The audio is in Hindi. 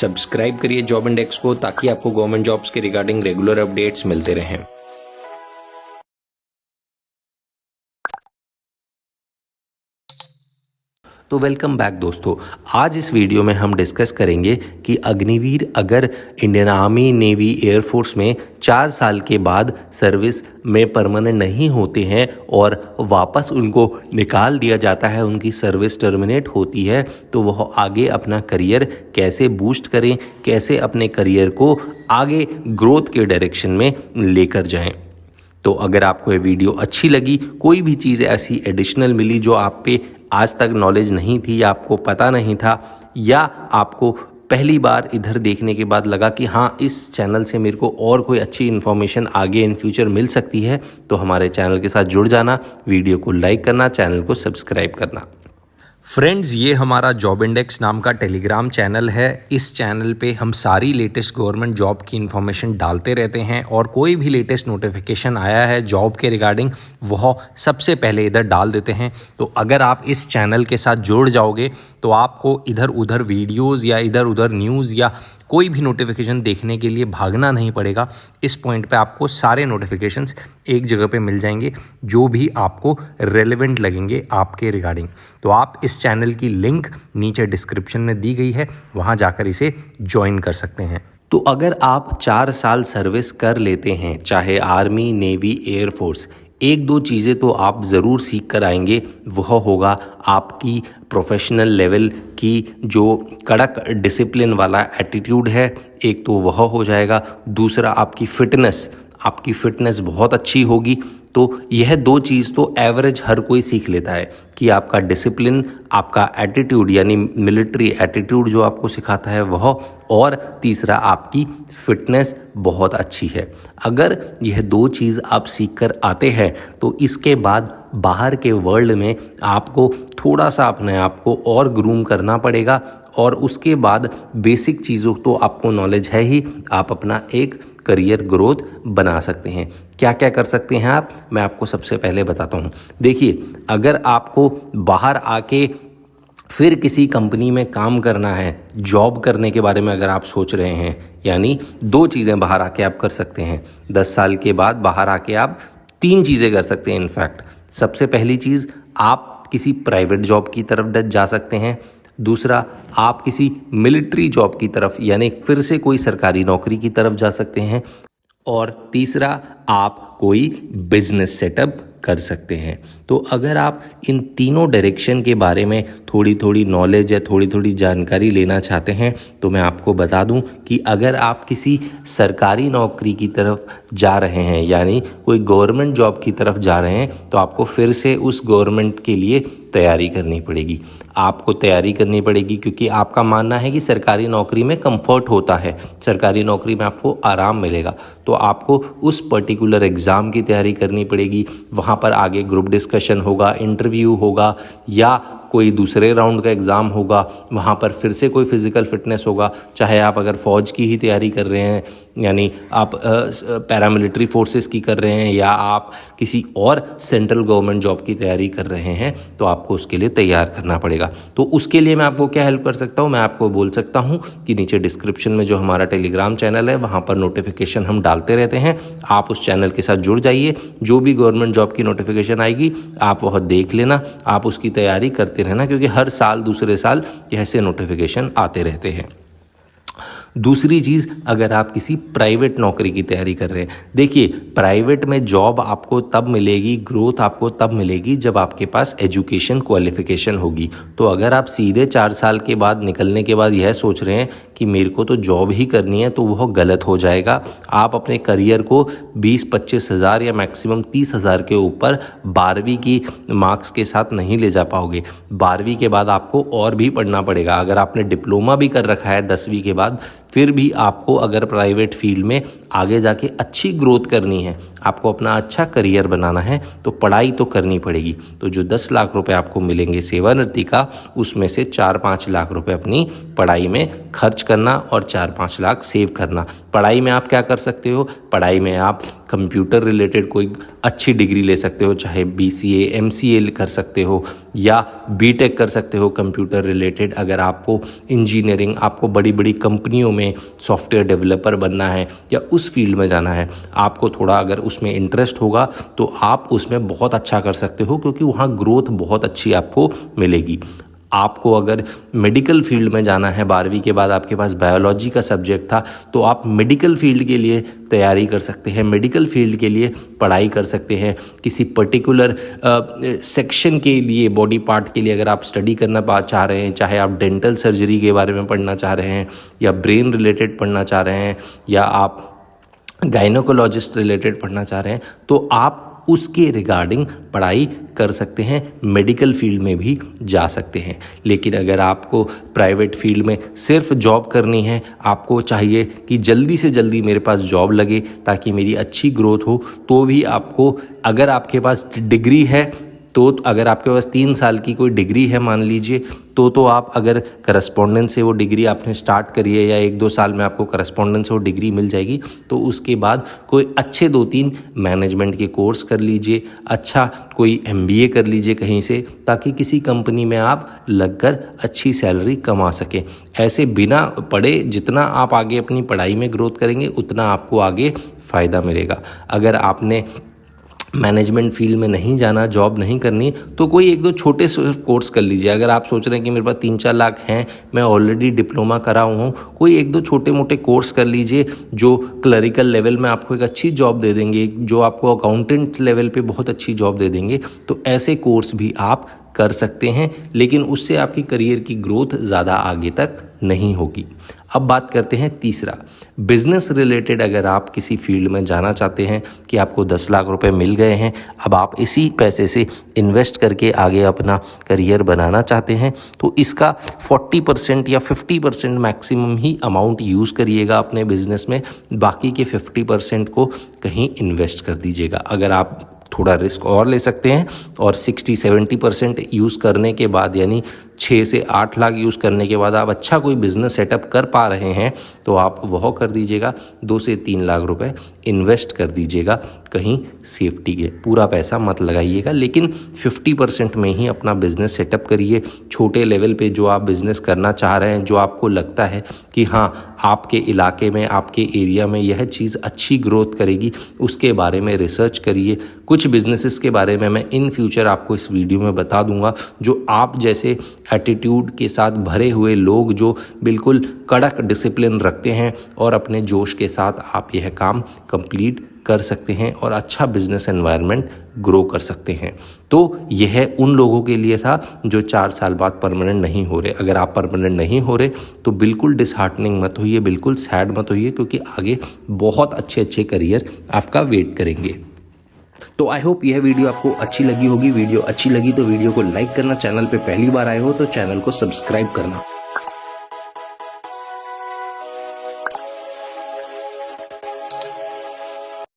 सब्सक्राइब करिए जॉब इंडेक्स को ताकि आपको गवर्नमेंट जॉब्स के रिगार्डिंग रेगुलर अपडेट्स मिलते रहें। तो वेलकम बैक दोस्तों, आज इस वीडियो में हम डिस्कस करेंगे कि अग्निवीर अगर इंडियन आर्मी, नेवी, एयरफोर्स में 4 साल के बाद सर्विस में परमानेंट नहीं होते हैं और वापस उनको निकाल दिया जाता है, उनकी सर्विस टर्मिनेट होती है, तो वह आगे अपना करियर कैसे बूस्ट करें, कैसे अपने करियर को आगे ग्रोथ के डायरेक्शन में लेकर जाएं। तो अगर आपको ये वीडियो अच्छी लगी, कोई भी चीज़ ऐसी एडिशनल मिली जो आप पे आज तक नॉलेज नहीं थी या आपको पता नहीं था, या आपको पहली बार इधर देखने के बाद लगा कि हाँ इस चैनल से मेरे को और कोई अच्छी इन्फॉर्मेशन आगे इन फ्यूचर मिल सकती है, तो हमारे चैनल के साथ जुड़ जाना, वीडियो को लाइक करना, चैनल को सब्सक्राइब करना। फ्रेंड्स, ये हमारा जॉब इंडेक्स नाम का टेलीग्राम चैनल है। इस चैनल पे हम सारी लेटेस्ट गवर्नमेंट जॉब की इन्फॉर्मेशन डालते रहते हैं और कोई भी लेटेस्ट नोटिफिकेशन आया है जॉब के रिगार्डिंग वह सबसे पहले इधर डाल देते हैं। तो अगर आप इस चैनल के साथ जुड़ जाओगे तो आपको इधर उधर वीडियोज़ या इधर उधर न्यूज़ या कोई भी नोटिफिकेशन देखने के लिए भागना नहीं पड़ेगा। इस पॉइंट पे आपको सारे नोटिफिकेशंस एक जगह पे मिल जाएंगे जो भी आपको रेलेवेंट लगेंगे आपके रिगार्डिंग। तो आप इस चैनल की लिंक नीचे डिस्क्रिप्शन में दी गई है, वहाँ जाकर इसे ज्वाइन कर सकते हैं। तो अगर आप 4 साल सर्विस कर लेते हैं, चाहे आर्मी, नेवी, एयरफोर्स, एक दो चीज़ें तो आप ज़रूर सीख कर आएंगे। वह होगा आपकी प्रोफेशनल लेवल की जो कड़क डिसिप्लिन वाला एटीट्यूड है, एक तो वह हो जाएगा। दूसरा आपकी फ़िटनेस बहुत अच्छी होगी। तो यह दो चीज़ तो एवरेज हर कोई सीख लेता है कि आपका डिसिप्लिन, आपका एटीट्यूड यानी मिलिट्री एटीट्यूड जो आपको सिखाता है वह, और तीसरा आपकी फ़िटनेस बहुत अच्छी है। अगर यह दो चीज़ आप सीख कर आते हैं तो इसके बाद बाहर के वर्ल्ड में आपको थोड़ा सा अपने आप को और ग्रूम करना पड़ेगा, और उसके बाद बेसिक चीज़ों तो आपको नॉलेज है ही, आप अपना एक करियर ग्रोथ बना सकते हैं। क्या क्या कर सकते हैं आप, मैं आपको सबसे पहले बताता हूँ। देखिए, अगर आपको बाहर आके फिर किसी कंपनी में काम करना है, जॉब करने के बारे में अगर आप सोच रहे हैं, यानी दो चीज़ें बाहर आके आप कर सकते हैं। 10 साल के बाद बाहर आके आप 3 चीज़ें कर सकते हैं। इनफैक्ट सबसे पहली चीज़, आप किसी प्राइवेट जॉब की तरफ जा सकते हैं। दूसरा, आप किसी मिलिट्री जॉब की तरफ यानी फिर से कोई सरकारी नौकरी की तरफ जा सकते हैं। और तीसरा, आप कोई बिजनेस सेटअप कर सकते हैं। तो अगर आप इन तीनों डायरेक्शन के बारे में थोड़ी थोड़ी नॉलेज या थोड़ी थोड़ी जानकारी लेना चाहते हैं तो मैं आपको बता दूं कि अगर आप किसी सरकारी नौकरी की तरफ जा रहे हैं, यानी कोई गवर्नमेंट जॉब की तरफ जा रहे हैं, तो आपको फिर से उस गवर्नमेंट के लिए तैयारी करनी पड़ेगी। आपको तैयारी करनी पड़ेगी क्योंकि आपका मानना है कि सरकारी नौकरी में कंफर्ट होता है, सरकारी नौकरी में आपको आराम मिलेगा। तो आपको उस पर्टिकुलर एग्ज़ाम की तैयारी करनी पड़ेगी। वहाँ पर आगे ग्रुप डिस्कशन होगा, इंटरव्यू होगा, या कोई दूसरे राउंड का एग्ज़ाम होगा, वहाँ पर फिर से कोई फिज़िकल फिटनेस होगा। चाहे आप अगर फ़ौज की ही तैयारी कर रहे हैं, यानी आप पैरामिलिट्री फोर्सेस की कर रहे हैं, या आप किसी और सेंट्रल गवर्नमेंट जॉब की तैयारी कर रहे हैं, तो आपको उसके लिए तैयार करना पड़ेगा। तो उसके लिए मैं आपको क्या हेल्प कर सकता हूँ, मैं आपको बोल सकता हूँ कि नीचे डिस्क्रिप्शन में जो हमारा टेलीग्राम चैनल है वहाँ पर नोटिफिकेशन हम डालते रहते हैं, आप उस चैनल के साथ जुड़ जाइए। जो भी गवर्नमेंट जॉब की नोटिफिकेशन आएगी आप वह देख लेना, आप उसकी तैयारी करते रहना, क्योंकि हर साल दूसरे साल ऐसे नोटिफिकेशन आते रहते हैं। दूसरी चीज़, अगर आप किसी प्राइवेट नौकरी की तैयारी कर रहे हैं, देखिए प्राइवेट में जॉब आपको तब मिलेगी, ग्रोथ आपको तब मिलेगी जब आपके पास एजुकेशन क्वालिफिकेशन होगी। तो अगर आप सीधे 4 साल के बाद निकलने के बाद यह सोच रहे हैं कि मेरे को तो जॉब ही करनी है, तो वह गलत हो जाएगा। आप अपने करियर को 20-25 हज़ार या मैक्सिमम 30 हज़ार के ऊपर 12वीं की मार्क्स के साथ नहीं ले जा पाओगे। 12वीं के बाद आपको और भी पढ़ना पड़ेगा। अगर आपने डिप्लोमा भी कर रखा है 10वीं के बाद, फिर भी आपको अगर प्राइवेट फील्ड में आगे जाके अच्छी ग्रोथ करनी है, आपको अपना अच्छा करियर बनाना है तो पढ़ाई तो करनी पड़ेगी। तो जो 10 लाख रुपए आपको मिलेंगे सेवानिवृत्ति का, उसमें से 4-5 लाख रुपए अपनी पढ़ाई में खर्च करना और 4-5 लाख सेव करना। पढ़ाई में आप क्या कर सकते हो? पढ़ाई में आप कंप्यूटर रिलेटेड कोई अच्छी डिग्री ले सकते हो, चाहे BCA MCA कर सकते हो या BTech कर सकते हो कंप्यूटर रिलेटेड। अगर आपको इंजीनियरिंग, आपको बड़ी बड़ी कंपनियों में सॉफ्टवेयर डेवलपर बनना है या उस फील्ड में जाना है, आपको थोड़ा अगर उसमें इंटरेस्ट होगा तो आप उसमें बहुत अच्छा कर सकते हो, क्योंकि वहाँ ग्रोथ बहुत अच्छी आपको मिलेगी। आपको अगर मेडिकल फील्ड में जाना है, 12वीं के बाद आपके पास बायोलॉजी का सब्जेक्ट था, तो आप मेडिकल फील्ड के लिए तैयारी कर सकते हैं, मेडिकल फील्ड के लिए पढ़ाई कर सकते हैं। किसी पर्टिकुलर सेक्शन के लिए, बॉडी पार्ट के लिए अगर आप स्टडी करना चाह रहे हैं, चाहे आप डेंटल सर्जरी के बारे में पढ़ना चाह रहे हैं या ब्रेन रिलेटेड पढ़ना चाह रहे हैं या आप गायनोकोलॉजिस्ट रिलेटेड पढ़ना चाह रहे हैं, तो आप उसके रिगार्डिंग पढ़ाई कर सकते हैं, मेडिकल फील्ड में भी जा सकते हैं। लेकिन अगर आपको प्राइवेट फील्ड में सिर्फ जॉब करनी है, आपको चाहिए कि जल्दी से जल्दी मेरे पास जॉब लगे ताकि मेरी अच्छी ग्रोथ हो, तो भी आपको, अगर आपके पास डिग्री है तो अगर आपके पास 3 साल की कोई डिग्री है मान लीजिए, तो आप अगर करस्पॉन्डेंस से वो डिग्री आपने स्टार्ट करी है या 1-2 साल में आपको करस्पॉन्डेंस से वो डिग्री मिल जाएगी, तो उसके बाद कोई अच्छे 2-3 मैनेजमेंट के कोर्स कर लीजिए, अच्छा कोई MBA कर लीजिए कहीं से, ताकि किसी कंपनी में आप लगकर अच्छी सैलरी कमा सकें। ऐसे बिना पढ़े जितना आप आगे अपनी पढ़ाई में ग्रोथ करेंगे उतना आपको आगे फ़ायदा मिलेगा। अगर आपने मैनेजमेंट फील्ड में नहीं जाना, जॉब नहीं करनी, तो कोई 1-2 छोटे कोर्स कर लीजिए। अगर आप सोच रहे हैं कि मेरे पास 3-4 लाख हैं, मैं ऑलरेडी डिप्लोमा करा हूँ, कोई 1-2 छोटे मोटे कोर्स कर लीजिए जो क्लरिकल लेवल में आपको एक अच्छी जॉब दे देंगे, जो आपको अकाउंटेंट लेवल पे बहुत अच्छी जॉब दे देंगे। तो ऐसे कोर्स भी आप कर सकते हैं, लेकिन उससे आपकी करियर की ग्रोथ ज़्यादा आगे तक नहीं होगी। अब बात करते हैं तीसरा, बिजनेस रिलेटेड। अगर आप किसी फील्ड में जाना चाहते हैं कि आपको 10 लाख रुपए मिल गए हैं, अब आप इसी पैसे से इन्वेस्ट करके आगे अपना करियर बनाना चाहते हैं, तो इसका 40% या 50% मैक्सिमम ही अमाउंट यूज़ करिएगा अपने बिजनेस में, बाकी के 50% को कहीं इन्वेस्ट कर दीजिएगा। अगर आप थोड़ा रिस्क और ले सकते हैं और 60-70% यूज़ करने के बाद, यानी 6 से 8 लाख यूज़ करने के बाद आप अच्छा कोई बिज़नेस सेटअप कर पा रहे हैं, तो आप वह कर दीजिएगा। 2 से 3 लाख रुपए इन्वेस्ट कर दीजिएगा कहीं सेफ्टी के। पूरा पैसा मत लगाइएगा, लेकिन 50% में ही अपना बिज़नेस सेटअप करिए। छोटे लेवल पे जो आप बिज़नेस करना चाह रहे हैं, जो आपको लगता है कि हाँ आपके इलाके में, आपके एरिया में यह चीज़ अच्छी ग्रोथ करेगी, उसके बारे में रिसर्च करिए। कुछ बिजनेसेस के बारे में मैं इन फ्यूचर आपको इस वीडियो में बता दूंगा, जो आप जैसे एटीट्यूड के साथ भरे हुए लोग, जो बिल्कुल कड़क डिसिप्लिन रखते हैं और अपने जोश के साथ आप यह काम कंप्लीट कर सकते हैं और अच्छा बिजनेस एनवायरनमेंट ग्रो कर सकते हैं। तो यह उन लोगों के लिए था जो 4 साल बाद परमानेंट नहीं हो रहे। अगर आप परमानेंट नहीं हो रहे तो बिल्कुल डिसहार्टनिंग मत होइए, बिल्कुल सैड मत होइए, क्योंकि आगे बहुत अच्छे अच्छे करियर आपका वेट करेंगे। तो आई होप यह वीडियो आपको अच्छी लगी होगी। वीडियो अच्छी लगी तो वीडियो को लाइक करना, चैनल पे पहली बार आए हो तो चैनल को सब्सक्राइब करना।